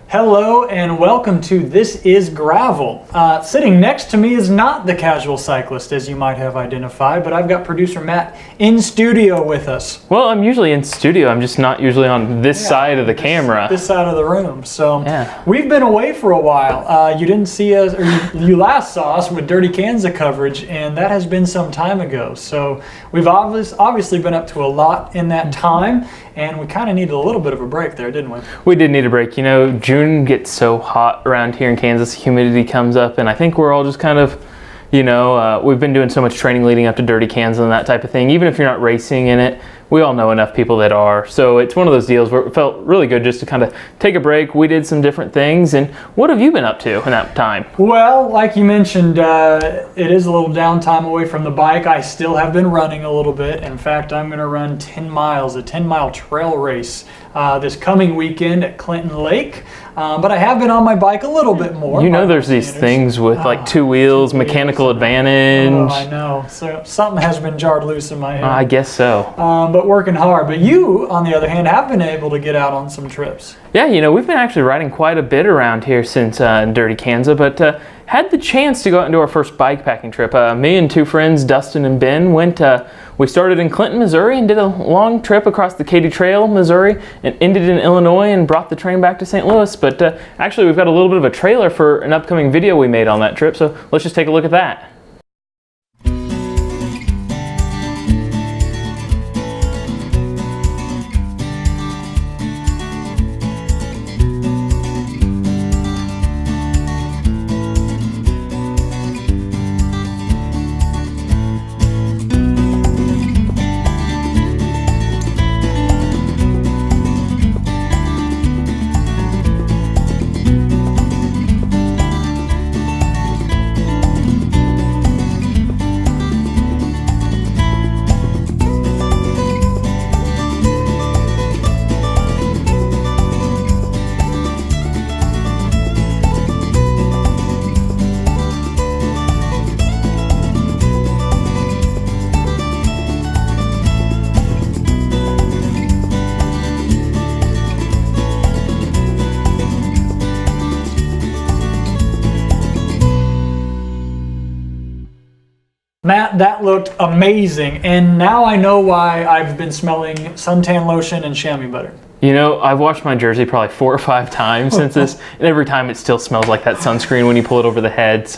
Hello and welcome to This is Gravel. Sitting next to me is not the casual cyclist as you might have identified, but I've got producer Matt in studio with us. Well, I'm usually in studio. I'm just not usually on this side of the camera. This side of the room. So we've been away for a while. You didn't see us, or you last saw us with Dirty Kansas coverage, and that has been some time ago. So we've obviously been up to a lot in that time, and we kind of needed a little bit of a break there, didn't we? We did need a break. You know, June gets so hot around here in Kansas, humidity comes up, and I think we're all just kind of, we've been doing so much training leading up to Dirty Kansas and that type of thing. Even if you're not racing in it, we all know enough people that are. So it's one of those deals where it felt really good just to kind of take a break. We did some different things. And what have you been up to in that time? Well, like you mentioned, it is a little downtime away from the bike. I still have been running a little bit. In fact, I'm going to run 10 miles, a 10-mile trail race this coming weekend at Clinton Lake. But I have been on my bike a little bit more. You know, there's these things with like two wheels, mechanical advantage. Oh, I know. So something has been jarred loose in my head. I guess so. But working hard. But you, on the other hand, have been able to get out on some trips. Yeah, we've been actually riding quite a bit around here since Dirty Kansas, but had the chance to go out and do our first bikepacking trip. Me and two friends, Dustin and Ben, we started in Clinton, Missouri, and did a long trip across the Katy Trail, Missouri, and ended in Illinois and brought the train back to St. Louis. But actually, we've got a little bit of a trailer for an upcoming video we made on that trip, so let's just take a look at that. Matt, that looked amazing, and now I know why I've been smelling suntan lotion and chamois butter. I've washed my jersey probably 4 or 5 times since this, and every time it still smells like that sunscreen when you pull it over the head.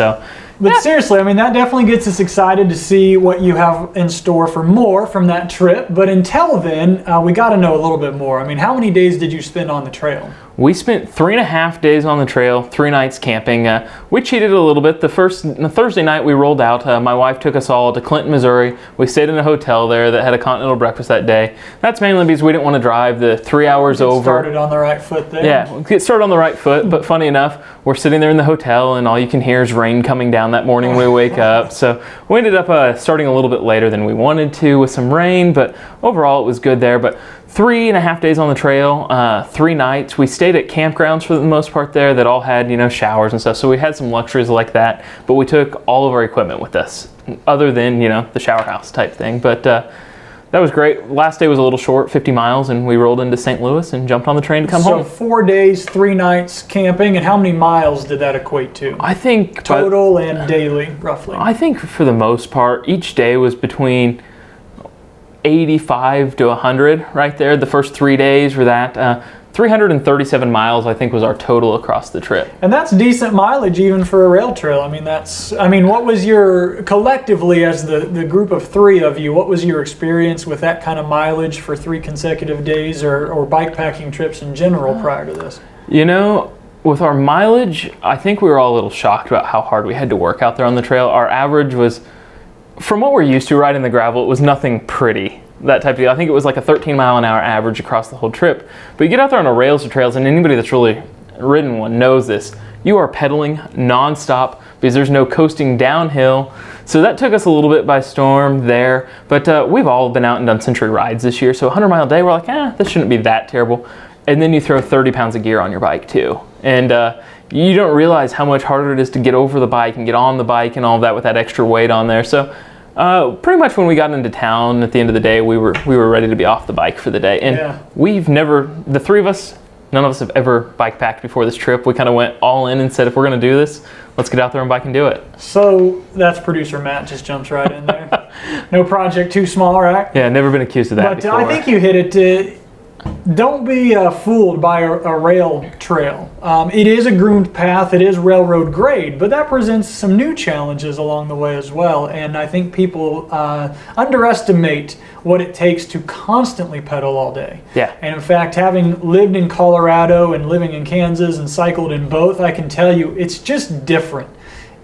But seriously, I mean, that definitely gets us excited to see what you have in store for more from that trip. But until then, we got to know a little bit more. I mean, how many days did you spend on the trail? We spent 3.5 days on the trail, 3 nights camping. We cheated a little bit. The Thursday night we rolled out. My wife took us all to Clinton, Missouri. We stayed in a hotel there that had a continental breakfast that day. That's mainly because we didn't want to drive the 3 hours over. Started on the right foot there. Yeah, we get started on the right foot, but funny enough, we're sitting there in the hotel and all you can hear is rain coming down that morning when we wake up. So we ended up starting a little bit later than we wanted to with some rain, but overall it was good there. But 3.5 days on the trail, 3 nights. We stayed at campgrounds for the most part there that all had, showers and stuff. So we had some luxuries like that, but we took all of our equipment with us, other than, the shower house type thing. But that was great. Last day was a little short, 50 miles, and we rolled into St. Louis and jumped on the train to come home. So 4 days, 3 nights camping, and how many miles did that equate to? I think total and daily, roughly. I think for the most part, each day was between 85 to 100 right there. The first 3 days were that. 337 miles, I think, was our total across the trip. And that's decent mileage even for a rail trail. I mean, what was your, collectively as the group of 3 of you, what was your experience with that kind of mileage for 3 consecutive days or bikepacking trips in general prior to this? With our mileage, I think we were all a little shocked about how hard we had to work out there on the trail. Our average was, from what we're used to riding the gravel, it was nothing pretty. That type of deal. I think it was like a 13-mile-an-hour average across the whole trip. But you get out there on a rails or trails, and anybody that's really ridden one knows this. You are pedaling nonstop because there's no coasting downhill. So that took us a little bit by storm there. But we've all been out and done century rides this year. So 100-mile day, we're like, this shouldn't be that terrible. And then you throw 30 pounds of gear on your bike too. And you don't realize how much harder it is to get over the bike and get on the bike and all of that with that extra weight on there. So pretty much when we got into town at the end of the day, we were ready to be off the bike for the day. And we've never, the 3 of us, none of us have ever bike packed before this trip. We kind of went all in and said, if we're going to do this, let's get out there and bike and do it. So that's producer Matt just jumps right in there. No project too small, right? Yeah, never been accused of that But before. I think you hit it. Don't be fooled by a rail trail. It is a groomed path, it is railroad grade, but that presents some new challenges along the way as well. And I think people underestimate what it takes to constantly pedal all day. Yeah. And in fact, having lived in Colorado and living in Kansas and cycled in both, I can tell you it's just different.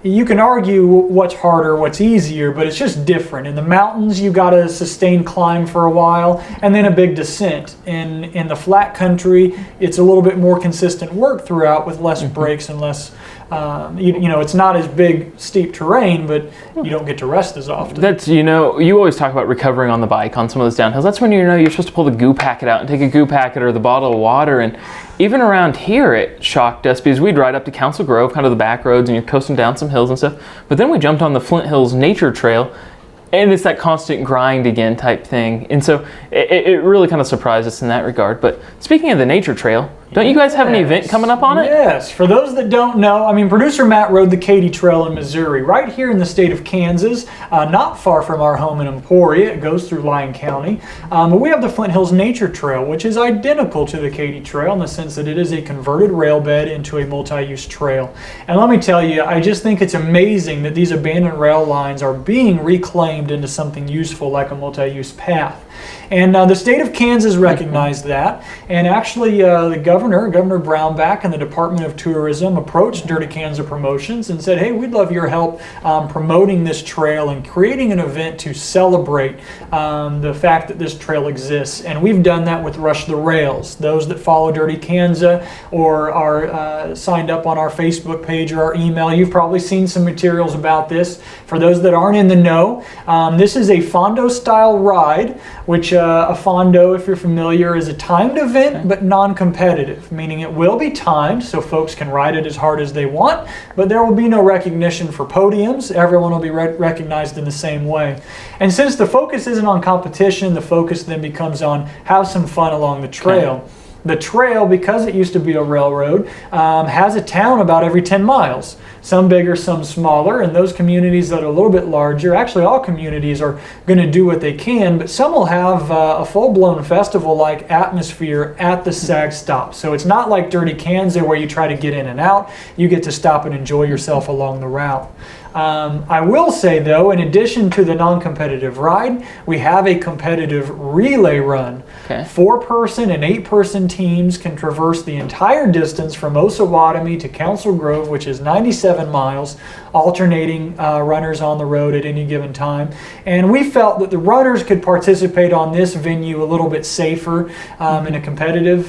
You can argue what's harder, what's easier, but it's just different. In the mountains, you got a sustained climb for a while, and then a big descent. In the flat country, it's a little bit more consistent work throughout with less breaks and less, it's not as big, steep terrain, but you don't get to rest as often. That's, you always talk about recovering on the bike on some of those downhills. That's when you're supposed to pull the goo packet out and take a goo packet or the bottle of water. And even around here, it shocked us because we'd ride up to Council Grove, kind of the back roads, and you're coasting down some hills and stuff. But then we jumped on the Flint Hills Nature Trail, and it's that constant grind again type thing. And so it really kind of surprised us in that regard. But speaking of the Nature Trail, don't you guys have an event coming up on it? Yes. For those that don't know, producer Matt rode the Katy Trail in Missouri, right here in the state of Kansas, not far from our home in Emporia. It goes through Lyon County. But we have the Flint Hills Nature Trail, which is identical to the Katy Trail in the sense that it is a converted rail bed into a multi-use trail. And let me tell you, I just think it's amazing that these abandoned rail lines are being reclaimed into something useful like a multi-use path. And the state of Kansas recognized that, and actually the Governor Brownback and the Department of Tourism approached Dirty Kansas Promotions and said, hey, we'd love your help promoting this trail and creating an event to celebrate the fact that this trail exists. And we've done that with Rush the Rails. Those that follow Dirty Kansas or are signed up on our Facebook page or our email, you've probably seen some materials about this. For those that aren't in the know, this is a Fondo style ride, which a Fondo, if you're familiar, is a timed event but non-competitive, meaning it will be timed so folks can ride it as hard as they want, but there will be no recognition for podiums. Everyone will be recognized in the same way. And since the focus isn't on competition, the focus then becomes on have some fun along the trail. Okay. The trail, because it used to be a railroad, has a town about every 10 miles. Some bigger, some smaller, and those communities that are a little bit larger, actually all communities are going to do what they can, but some will have a full-blown festival-like atmosphere at the SAG stop. So it's not like Dirty Kansas where you try to get in and out. You get to stop and enjoy yourself along the route. I will say though, in addition to the non-competitive ride, we have a competitive relay run. Okay. 4-person and 8-person teams can traverse the entire distance from Osawatomie to Council Grove, which is 97 miles, alternating runners on the road at any given time. And we felt that the runners could participate on this venue a little bit safer in a competitive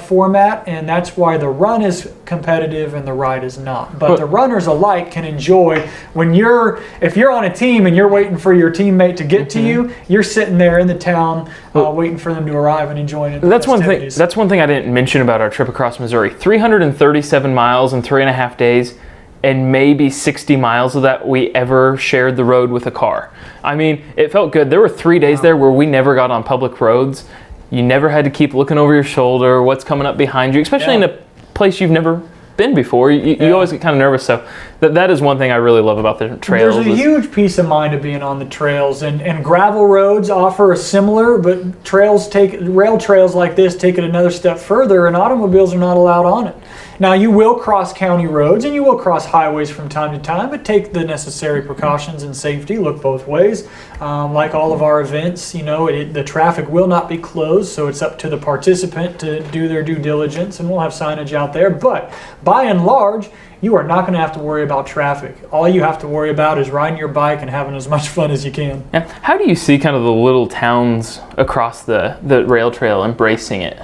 format, and that's why the run is competitive and the ride is not. But the runners alike can enjoy if you're on a team and you're waiting for your teammate to get to you, you're sitting there in the town waiting for them to arrive and enjoying it. That's one thing I didn't mention about our trip across Missouri. 337 miles in 3.5 days, and maybe 60 miles of that we ever shared the road with a car. It felt good. There were 3 days there where we never got on public roads. You never had to keep looking over your shoulder, what's coming up behind you, especially in a place you've never been before. You always get kind of nervous. So that is one thing I really love about the trails. There's a huge peace of mind of being on the trails, and gravel roads offer a similar, but rail trails like this take it another step further, and automobiles are not allowed on it. Now, you will cross county roads and you will cross highways from time to time, but take the necessary precautions and safety. Look both ways. Like all of our events, the traffic will not be closed, so it's up to the participant to do their due diligence, and we'll have signage out there. But by and large, you are not going to have to worry about traffic. All you have to worry about is riding your bike and having as much fun as you can. Yeah. How do you see kind of the little towns across the rail trail embracing it?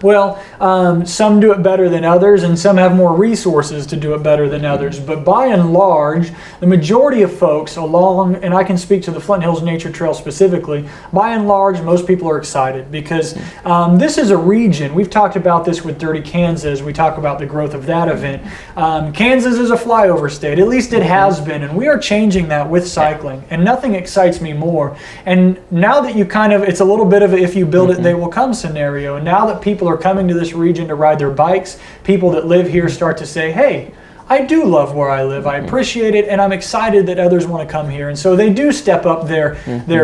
Well, some do it better than others, and some have more resources to do it better than others. But by and large, the majority of folks along, and I can speak to the Flint Hills Nature Trail specifically, by and large, most people are excited because this is a region. We've talked about this with Dirty Kansas. We talk about the growth of that event. Kansas is a flyover state. At least it has been, and we are changing that with cycling. And nothing excites me more. And now that it's a little bit of a if you build it, they will come scenario. And now that people are coming to this region to ride their bikes. People that live here start to say, hey, I do love where I live. I appreciate it, and I'm excited that others want to come here. And so they do step up their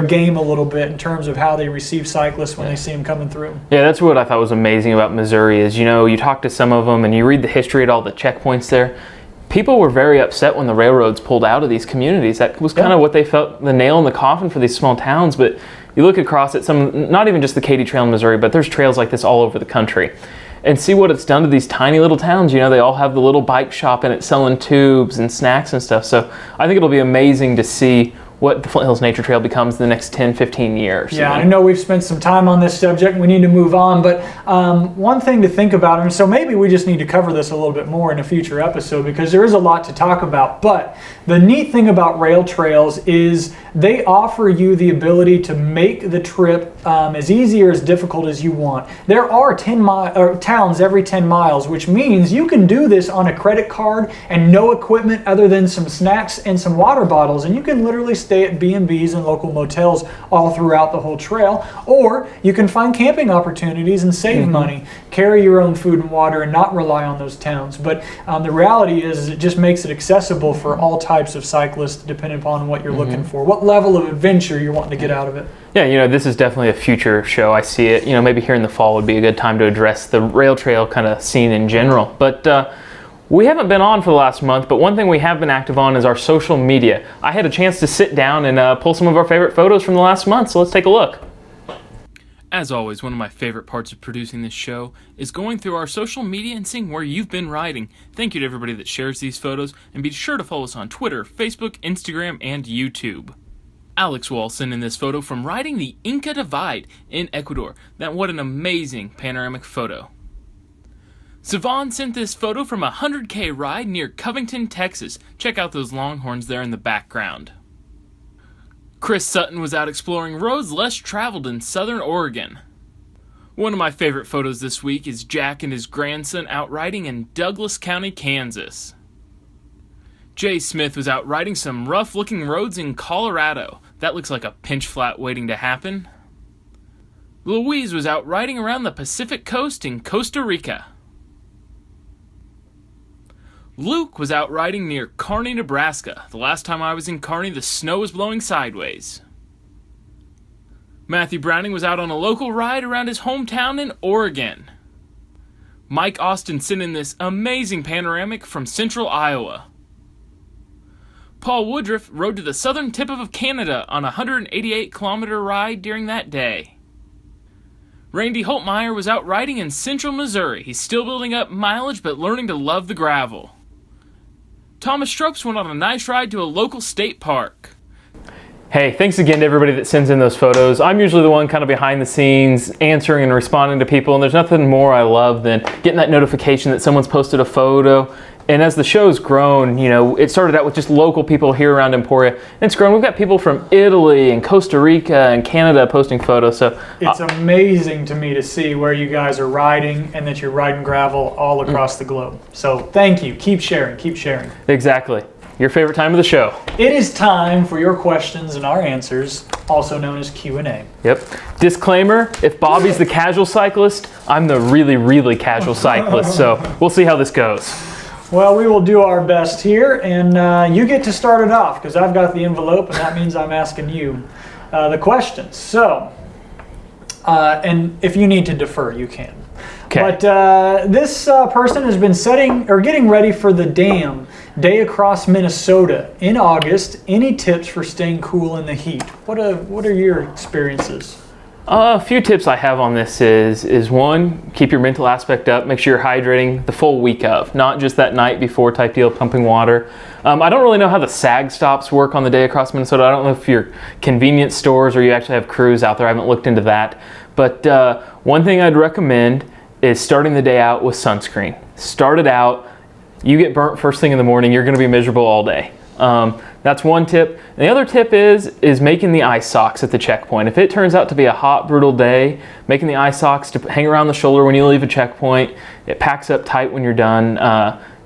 game a little bit in terms of how they receive cyclists when they see them coming through. Yeah, that's what I thought was amazing about Missouri is, you know, you talk to some of them and you read the history at all the checkpoints there. People were very upset when the railroads pulled out of these communities. That was kind of what they felt, the nail in the coffin for these small towns. But you look across at some, not even just the Katy Trail in Missouri, but there's trails like this all over the country. And see what it's done to these tiny little towns. You know, they all have the little bike shop in it selling tubes and snacks and stuff. So I think it'll be amazing to see what the Flint Hills Nature Trail becomes in the next 10, 15 years. Yeah, I know we've spent some time on this subject. We need to move on, but one thing to think about, and so maybe we just need to cover this a little bit more in a future episode because there is a lot to talk about. But the neat thing about rail trails is they offer you the ability to make the trip as easy or as difficult as you want. There are towns every 10 miles, which means you can do this on a credit card and no equipment other than some snacks and some water bottles, and you can literally stay at B&Bs and local motels all throughout the whole trail, or you can find camping opportunities and save money, carry your own food and water and not rely on those towns. But the reality is it just makes it accessible for all types of cyclists depending upon what you're looking for, what level of adventure you're wanting to get out of it. Yeah, you know, this is definitely a future show. I see it. You know, maybe here in the fall would be a good time to address the rail trail kind of scene in general. But we haven't been on for the last month, but one thing we have been active on is our social media. I had a chance to sit down and pull some of our favorite photos from the last month, so let's take a look. As always, one of my favorite parts of producing this show is going through our social media and seeing where you've been riding. Thank you to everybody that shares these photos, and be sure to follow us on Twitter, Facebook, Instagram, and YouTube. Alex Wall sent in this photo from riding the Inca Divide in Ecuador. What an amazing panoramic photo. Savon sent this photo from a 100K ride near Covington, Texas. Check out those longhorns there in the background. Chris Sutton was out exploring roads less traveled in southern Oregon. One of my favorite photos this week is Jack and his grandson out riding in Douglas County, Kansas. Jay Smith was out riding some rough-looking roads in Colorado. That looks like a pinch flat waiting to happen. Louise was out riding around the Pacific coast in Costa Rica. Luke was out riding near Kearney, Nebraska. The last time I was in Kearney, the snow was blowing sideways. Matthew Browning was out on a local ride around his hometown in Oregon. Mike Austin sent in this amazing panoramic from central Iowa. Paul Woodruff rode to the southern tip of Canada on a 188-kilometer ride during that day. Randy Holtmeyer was out riding in central Missouri. He's still building up mileage but learning to love the gravel. Thomas Stropes went on a nice ride to a local state park. Hey, thanks again to everybody that sends in those photos. I'm usually the one kind of behind the scenes answering and responding to people, and there's nothing more I love than getting that notification that someone's posted a photo. And as the show's grown, you know, it started out with just local people here around Emporia, and it's grown. We've got people from Italy and Costa Rica and Canada posting photos. So it's amazing to me to see where you guys are riding and that you're riding gravel all across the globe. So thank you. Keep sharing. Keep sharing. Exactly. Your favorite time of the show. It is time for your questions and our answers, also known as Q&A. Yep. Disclaimer, if Bobby's the casual cyclist, I'm the really, really casual cyclist. So we'll see how this goes. Well, we will do our best here, and you get to start it off because I've got the envelope, and that means I'm asking you the questions. So, and if you need to defer, you can. Okay. But this person has been getting ready for the Dam Day Across Minnesota in August. Any tips for staying cool in the heat? What are your experiences? A few tips I have on this is one, keep your mental aspect up. Make sure you're hydrating the full week of, not just that night before type deal, pumping water. I don't really know how the SAG stops work on the Day Across Minnesota. I don't know if you're convenience stores or you actually have crews out there. I haven't looked into that. But one thing I'd recommend is starting the day out with sunscreen. Start it out. You get burnt first thing in the morning, you're going to be miserable all day. That's one tip. And the other tip is making the ice socks at the checkpoint. If it turns out to be a hot, brutal day, making the ice socks to hang around the shoulder when you leave a checkpoint, it packs up tight when you're done,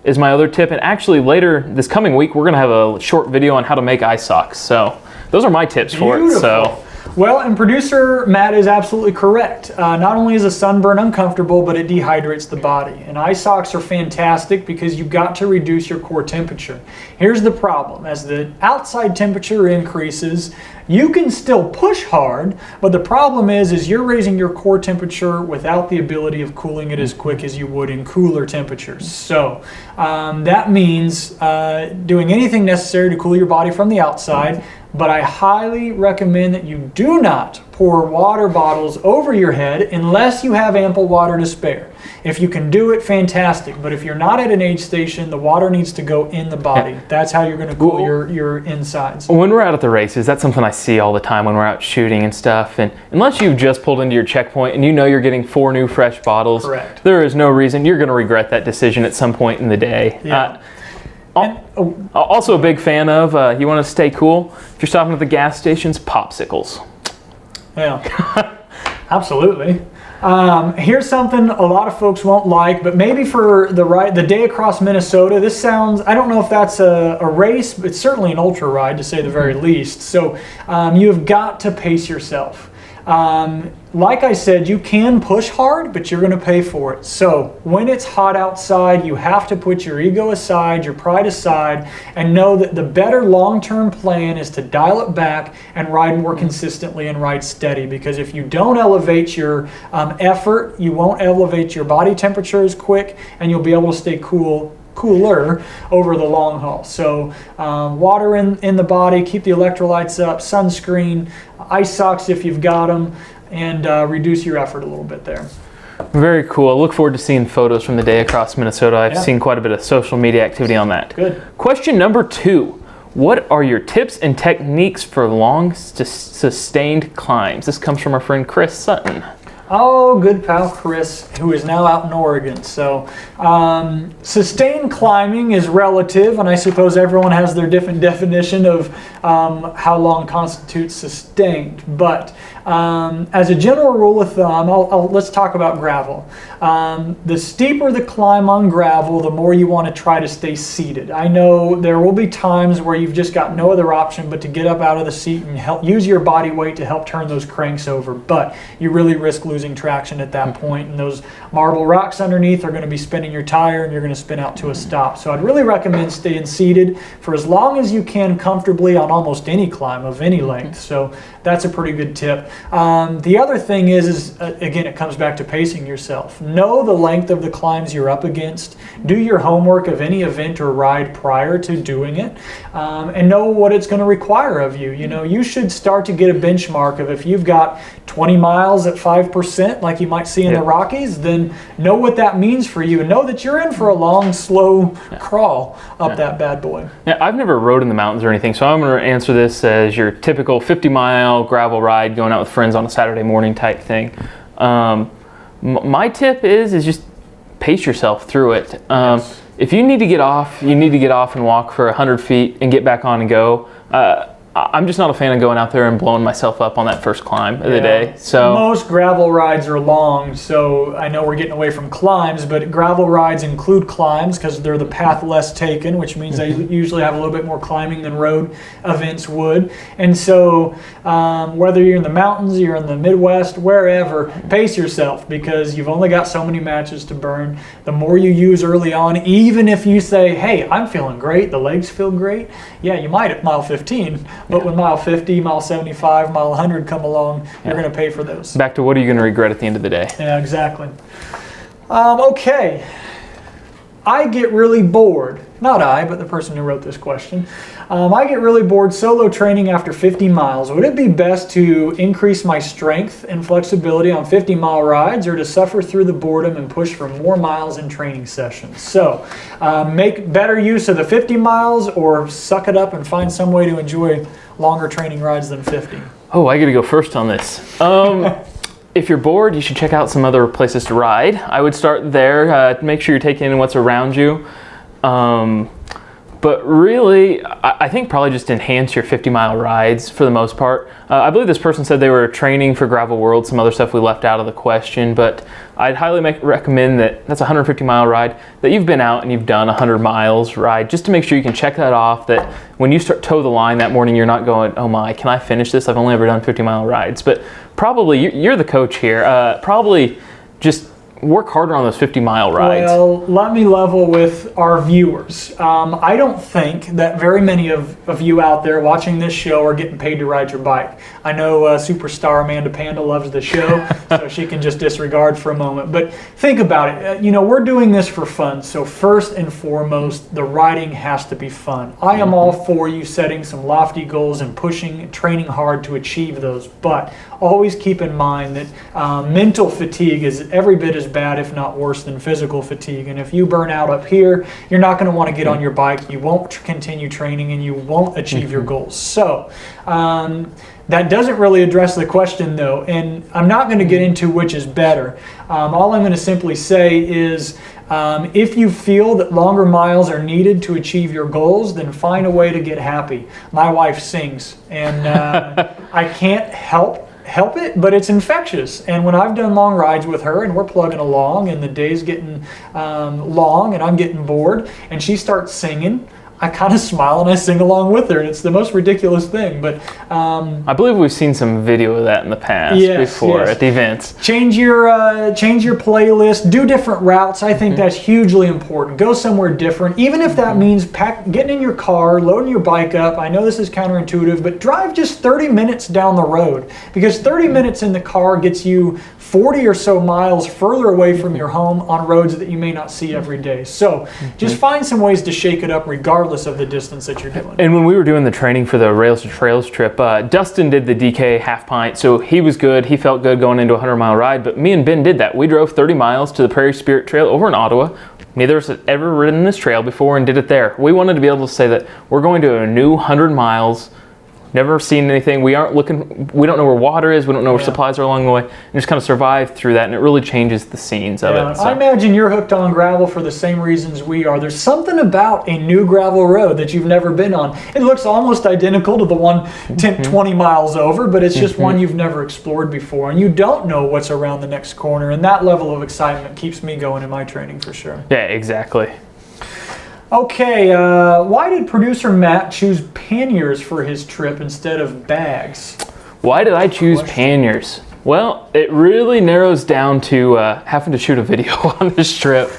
is my other tip. And actually later this coming week, we're going to have a short video on how to make ice socks. So those are my tips for it. So. Well, and producer Matt is absolutely correct. Not only is a sunburn uncomfortable, but it dehydrates the body. And ice socks are fantastic because you've got to reduce your core temperature. Here's the problem. As the outside temperature increases, you can still push hard, but the problem is you're raising your core temperature without the ability of cooling it as quick as you would in cooler temperatures. So that means doing anything necessary to cool your body from the outside, but I highly recommend that you do not pour water bottles over your head unless you have ample water to spare. If you can do it, fantastic. But if you're not at an aid station, the water needs to go in the body. That's how you're going to cool your insides. When we're out at the races, that's something I see all the time when we're out shooting and stuff. And unless you've just pulled into your checkpoint and you know you're getting 4 new fresh bottles, correct, there is no reason you're going to regret that decision at some point in the day. Yeah. Also a big fan of, you want to stay cool, if you're stopping at the gas stations, popsicles. Yeah, absolutely. Here's something a lot of folks won't like, but maybe for the day across Minnesota, this sounds, I don't know if that's a race, but it's certainly an ultra ride to say the very least. So you've got to pace yourself. Like I said, you can push hard, but you're going to pay for it. So when it's hot outside, you have to put your ego aside, your pride aside, and know that the better long-term plan is to dial it back and ride more consistently and ride steady. Because if you don't elevate your effort, you won't elevate your body temperature as quick, and you'll be able to stay cooler over the long haul. So water in the body, keep the electrolytes up, sunscreen, ice socks if you've got them, and reduce your effort a little bit there. Very cool. I look forward to seeing photos from the day across Minnesota. I've seen quite a bit of social media activity on that. Good. Question number 2. What are your tips and techniques for long sustained climbs? This comes from our friend Chris Sutton. Oh, good pal Chris, who is now out in Oregon. So sustained climbing is relative, and I suppose everyone has their different definition of how long constitutes sustained. But as a general rule of thumb, let's talk about gravel. The steeper the climb on gravel, the more you want to try to stay seated. I know there will be times where you've just got no other option but to get up out of the seat and use your body weight to help turn those cranks over, but you really risk losing traction at that point, and those marble rocks underneath are going to be spinning your tire and you're going to spin out to a stop. So I'd really recommend staying seated for as long as you can comfortably on almost any climb of any length. So that's a pretty good tip. The other thing is again, it comes back to pacing yourself. Know the length of the climbs you're up against. Do your homework of any event or ride prior to doing it, and know what it's going to require of you. You know, you should start to get a benchmark of if you've got 20 miles at 5%, like you might see in the Rockies, then know what that means for you and know that you're in for a long, slow crawl up that bad boy. Yeah, I've never rode in the mountains or anything, so I'm going to answer this as your typical 50-mile gravel ride going out with friends on a Saturday morning type thing. My tip is just pace yourself through it. If you need to get off, you need to get off and walk for 100 feet and get back on and go. I'm just not a fan of going out there and blowing myself up on that first climb of the day. So most gravel rides are long, so I know we're getting away from climbs, but gravel rides include climbs because they're the path less taken, which means they usually have a little bit more climbing than road events would. And so whether you're in the mountains, you're in the Midwest, wherever, pace yourself because you've only got so many matches to burn. The more you use early on, even if you say, hey, I'm feeling great, the legs feel great, yeah, you might at mile 15, but when mile 50, mile 75, mile 100 come along, you're going to pay for those. Back to what are you going to regret at the end of the day? Yeah, exactly. Okay. I get really bored. Not I, but the person who wrote this question. I get really bored solo training after 50 miles. Would it be best to increase my strength and flexibility on 50-mile rides or to suffer through the boredom and push for more miles in training sessions? So make better use of the 50 miles or suck it up and find some way to enjoy longer training rides than 50. Oh, I got to go first on this. If you're bored, you should check out some other places to ride. I would start there. Make sure you're taking in what's around you. But really, I think probably just enhance your 50-mile rides for the most part. I believe this person said they were training for Gravel World, some other stuff we left out of the question, but I'd highly recommend that's a 150-mile ride, that you've been out and you've done 100 miles ride, just to make sure you can check that off, that when you start toe the line that morning, you're not going, oh my, can I finish this? I've only ever done 50-mile rides. But probably, you're the coach here, probably just work harder on those 50-mile rides. Well, let me level with our viewers. I don't think that very many of you out there watching this show are getting paid to ride your bike. I know superstar Amanda Panda loves the show, so she can just disregard for a moment. But think about it. We're doing this for fun. So first and foremost, the riding has to be fun. I am all for you setting some lofty goals and training hard to achieve those. But always keep in mind that mental fatigue is every bit as bad, if not worse, than physical fatigue. And if you burn out up here, you're not going to want to get on your bike, you won't continue training, and you won't achieve your goals. So that doesn't really address the question, though, and I'm not going to get into which is better. All I'm going to simply say is if you feel that longer miles are needed to achieve your goals, then find a way to get happy. My wife sings, and I can't help it, but it's infectious. And when I've done long rides with her and we're plugging along and the day's getting long and I'm getting bored and she starts singing, I kind of smile and I sing along with her, and it's the most ridiculous thing. But I believe we've seen some video of that in the past before at the events. Change your playlist, do different routes. I think that's hugely important. Go somewhere different, even if that means getting in your car, loading your bike up. I know this is counterintuitive, but drive just 30 minutes down the road, because 30 minutes in the car gets you 40 or so miles further away from your home on roads that you may not see every day. So just find some ways to shake it up regardless of the distance that you're doing. And when we were doing the training for the Rails to Trails trip, Dustin did the DK half pint, so he was good. He felt good going into a 100-mile ride, but me and Ben did that. We drove 30 miles to the Prairie Spirit Trail over in Ottawa. Neither of us had ever ridden this trail before and did it there. We wanted to be able to say that we're going to a new 100 miles, never seen anything. We don't know where water is. We don't know where supplies are along the way. And just kind of survive through that, and it really changes the scenes of it. So. I imagine you're hooked on gravel for the same reasons we are. There's something about a new gravel road that you've never been on. It looks almost identical to the one 20 miles over, but it's just one you've never explored before, and you don't know what's around the next corner. And that level of excitement keeps me going in my training for sure. Yeah, exactly. Okay, why did producer Matt choose panniers for his trip instead of bags? Why did I choose panniers? Well, it really narrows down to having to shoot a video on this trip.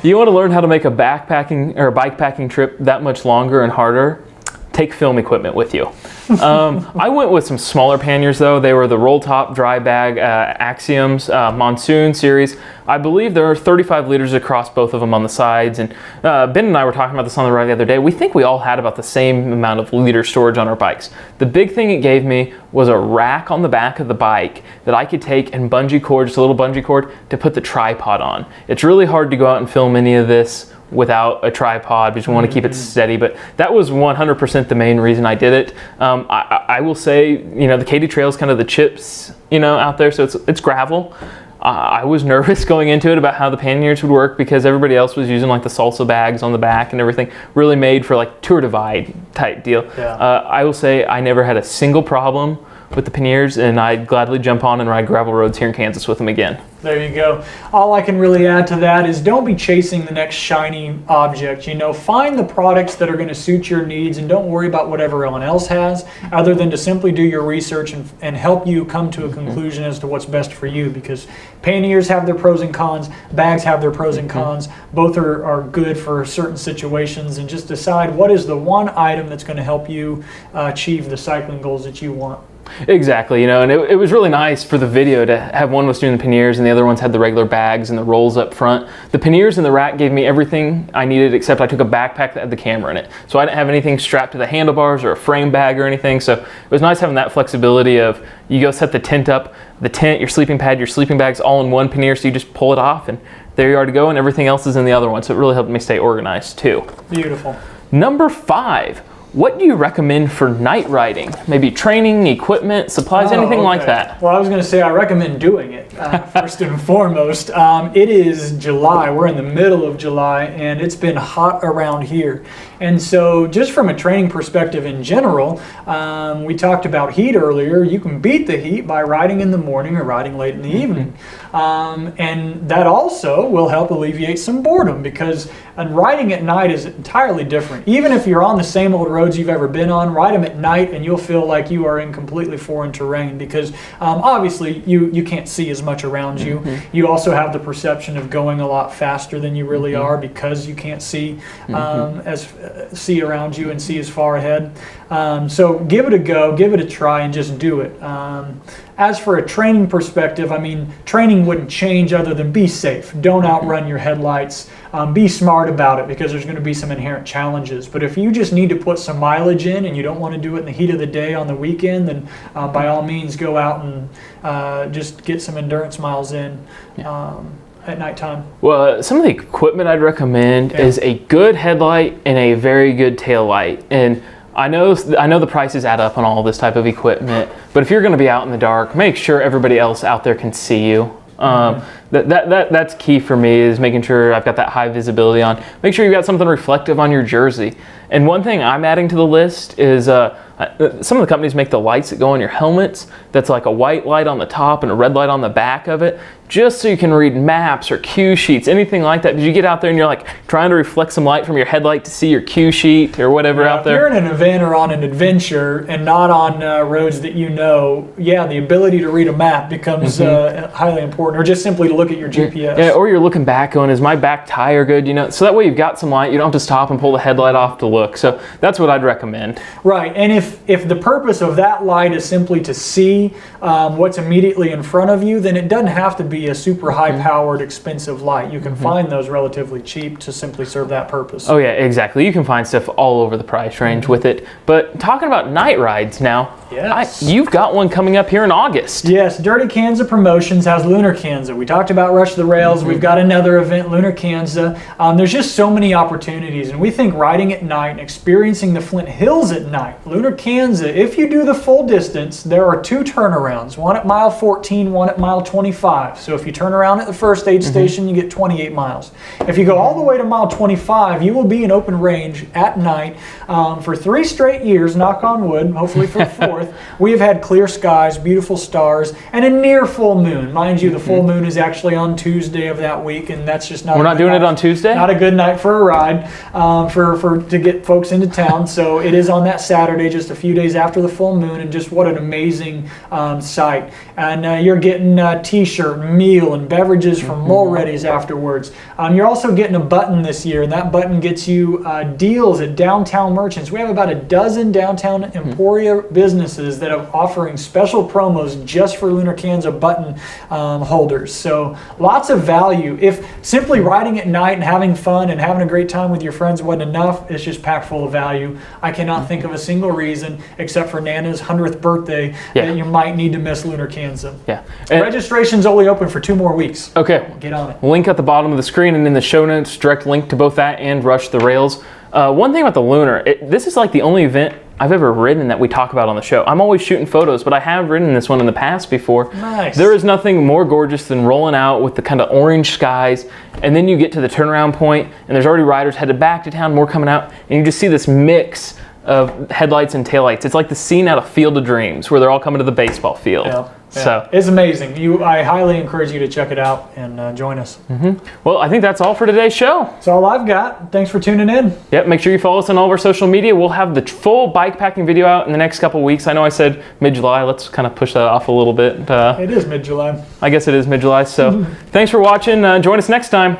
You want to learn how to make a backpacking or bikepacking trip that much longer and harder? Take film equipment with you. I went with some smaller panniers though. They were the roll top dry bag Axioms Monsoon series. I believe there are 35 liters across both of them on the sides, and Ben and I were talking about this on the ride the other day. We think we all had about the same amount of liter storage on our bikes. The big thing it gave me was a rack on the back of the bike that I could take and bungee cord, just a little bungee cord, to put the tripod on. It's really hard to go out and film any of this without a tripod because we want to keep it steady, but that was 100% the main reason I did it. I will say, the Katy Trail is kind of the chips, out there, so it's gravel. I was nervous going into it about how the panniers would work because everybody else was using like the salsa bags on the back and everything, really made for like tour divide type deal. Yeah. I will say I never had a single problem with the panniers, and I'd gladly jump on and ride gravel roads here in Kansas with them again. There you go. All I can really add to that is don't be chasing the next shiny object. Find the products that are going to suit your needs, and don't worry about what everyone else has, other than to simply do your research and help you come to a conclusion as to what's best for you, because panniers have their pros and cons, bags have their pros and cons. Both are good for certain situations, and just decide what is the one item that's going to help you achieve the cycling goals that you want. Exactly, and it was really nice for the video to have one was doing the panniers and the other ones had the regular bags and the rolls up front. The panniers and the rack gave me everything I needed, except I took a backpack that had the camera in it. So I didn't have anything strapped to the handlebars or a frame bag or anything. So it was nice having that flexibility of you go set the tent up, the tent, your sleeping pad, your sleeping bags all in one pannier, so you just pull it off and there you are to go, and everything else is in the other one. So it really helped me stay organized too. Beautiful. Number 5. what do you recommend for night riding? Maybe training, equipment, supplies, anything like that? Well, I was going to say I recommend doing it first and foremost. It is July. We're in the middle of July, and it's been hot around here. And so just from a training perspective in general, we talked about heat earlier. You can beat the heat by riding in the morning or riding late in the evening. And that also will help alleviate some boredom, because riding at night is entirely different. Even if you're on the same old roads you've ever been on, ride them at night and you'll feel like you are in completely foreign terrain, because obviously you can't see as much around you. You also have the perception of going a lot faster than you really are, because you can't see see around you and see as far ahead. So give it a go, give it a try, and just do it. As for a training perspective, I mean, training wouldn't change other than be safe. Don't outrun your headlights. Be smart about it, because there's going to be some inherent challenges. But if you just need to put some mileage in and you don't want to do it in the heat of the day on the weekend, then by all means go out and just get some endurance miles in. At nighttime. Well, some of the equipment I'd recommend is a good headlight and a very good tail light. And I know the prices add up on all this type of equipment, but if you're going to be out in the dark, make sure everybody else out there can see you. That's key for me, is making sure I've got that high visibility on. Make sure you've got something reflective on your jersey. And one thing I'm adding to the list is some of the companies make the lights that go on your helmets. That's like a white light on the top and a red light on the back of it, just so you can read maps or cue sheets, anything like that. Did you get out there and you're like trying to reflect some light from your headlight to see your cue sheet or whatever out there? If you're in an event or on an adventure and not on roads that you know, the ability to read a map becomes highly important, or just simply to look at your GPS. Yeah, or you're looking back going, is my back tire good? You know, so that way you've got some light. You don't have to stop and pull the headlight off to look. So that's what I'd recommend. Right, and if the purpose of that light is simply to see what's immediately in front of you, then it doesn't have to be a super high-powered, expensive light. You can find those relatively cheap to simply serve that purpose. Oh yeah, exactly. You can find stuff all over the price range with it. But talking about night rides now, you've got one coming up here in August. Yes, Dirty Kansas Promotions has Lunar Kansas. We talked about Rush the Rails. We've got another event, Lunar Kansas. There's just so many opportunities, and we think riding at night and experiencing the Flint Hills at night, Lunar Kansas, if you do the full distance, there are 2 turnarounds, one at mile 14, one at mile 25. So if you turn around at the first aid station, you get 28 miles. If you go all the way to mile 25, you will be in open range at night for 3 straight years, knock on wood, hopefully for the 4th. We have had clear skies, beautiful stars, and a near full moon. Mind you, the full moon is actually on Tuesday of that week, and that's just not. We're not doing it on Tuesday? Not a good night for a ride to get folks into town. So it is on that Saturday, just a few days after the full moon, and just what an amazing sight. And you're getting a t-shirt, meal, and beverages from Mulready's afterwards. You're also getting a button this year, and that button gets you deals at downtown merchants. We have about a dozen downtown Emporia businesses that are offering special promos just for Lunar Kansas button holders. So lots of value. If simply riding at night and having fun and having a great time with your friends wasn't enough, it's just packed full of value. I cannot think of a single reason, except for Nana's 100th birthday, that you might need to miss Lunar Kansas. Yeah. Registration's only open for 2 more weeks. Okay. Get on it. Link at the bottom of the screen, and in the show notes, direct link to both that and Rush the Rails. One thing about the Lunar, this is like the only event I've ever ridden that we talk about on the show. I'm always shooting photos, but I have ridden this one in the past before. Nice. There is nothing more gorgeous than rolling out with the kind of orange skies, and then you get to the turnaround point, and there's already riders headed back to town, more coming out, and you just see this mix of headlights and taillights. It's like the scene out of Field of Dreams, where they're all coming to the baseball field. Yeah. So it's amazing. I highly encourage you to check it out and join us. Well, I think that's all for today's show. That's all I've got. Thanks for tuning in. Yep, make sure you follow us on all of our social media. We'll have the full bikepacking video out in the next couple weeks. I know I said mid-July. Let's kind of push that off a little bit. It is mid-July. I guess it is mid-July. So thanks for watching. Join us next time.